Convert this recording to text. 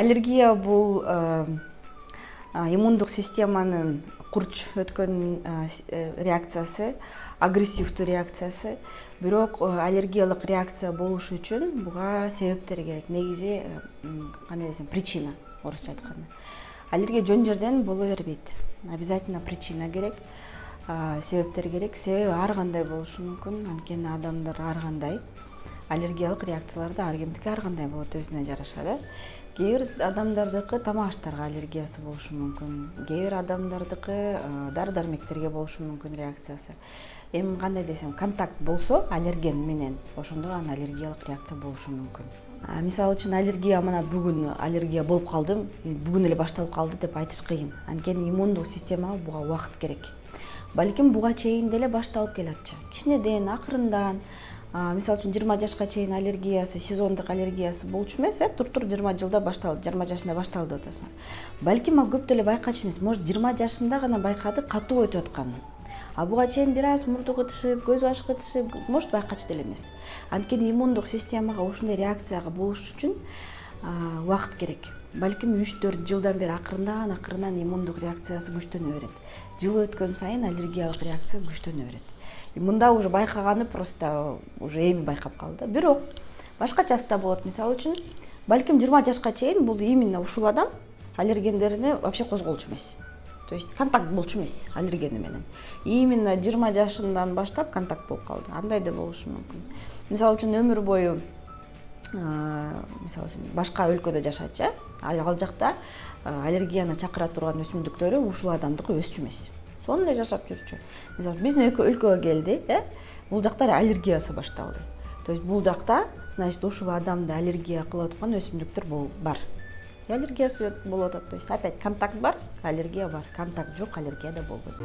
Аллергия бул иммундук системанын курч өткөн реакциясы, агрессивдүү реакциясы. Бирок аллергиялык реакция болуш үчүн буга себептер керек. Негизи кандай десем, причина, орусча айтканда. Аллергия жөн жерден боло бербейт. Обязательно причина керек, себептер керек. Себеби ар кандай болушу мүмкүн. Анткени адамдар ар кандай. Аллергиялык реакциялар да ар кимдики ар кандай болот, өзүнө жараша да. Кээ бир адамдардыкы тамак аштарга аллергиясы болушу мүмкүн. Кээ бир адамдардыкы дары-дармектерге болушу мүмкүн реакциясы. Эми кандай десем, контакт болсо аллерген менен, ошондо гана аллергиялык реакция болушу мүмкүн. Мисалы үчүн аллергия мына бүгүн аллергия болуп калдым, бүгүн эле башталып калды деп айтыш кыйын. Анткени иммундук системага буга убакыт керек. Балким буга чейин деле башталып келатчы. Кичинеден, акырындан, мисалы үчүн 20 жашка чейин аллергиясы, сезондук аллергиясы болчу эмес, тур 20 жылда башталды, 20 жашында башталды деп атасың. Балким ал көп деле байкачу эмес, может 20 жашында гана байкады катуу өтүп атканын. Буга чейин бир аз мурду кытышып, көз башы кытышып, может байкачу деле эмес. Анткени иммундук системага ушундай реакцияга болуш үчүн убакыт керек. Балким 3-4 жылдан бери акырындан иммундук реакциясы күчтөнө берет. Жыл өткөн сайын аллергиялык реакция күчтөнө берет. Мында уже байкаганы просто уже эми байкап калды. Бирок башкачасы да болот. Мисалы үчүн, балким 20 жашка чейин бул именно ушул адам аллергендерине вообще козголчу эмес. То есть контакт болчу эмес аллергени менен. Именно 20 жашынан баштап контакт болуп калды. Андай да болушу мүмкүн. Мисалы үчүн өмүр бою мисалы үчүн башка өлкөдө жашачы, ал жакта аллергияны чакыра турган өсүмдүктөрү ушул адамдыкы өсчү эмес. Сонун эле жашап жүрчү. Мисалы биздин өлкөгө келди, бул жакта аллергиясы башталды. То есть бул жакта, значит, ушул адамды аллергия кылып аткан өсүмдүктөр бар. Аллергиясы болуп атат. То есть опять контакт бар, аллергия бар. Контакт жок, аллергия да болбойт.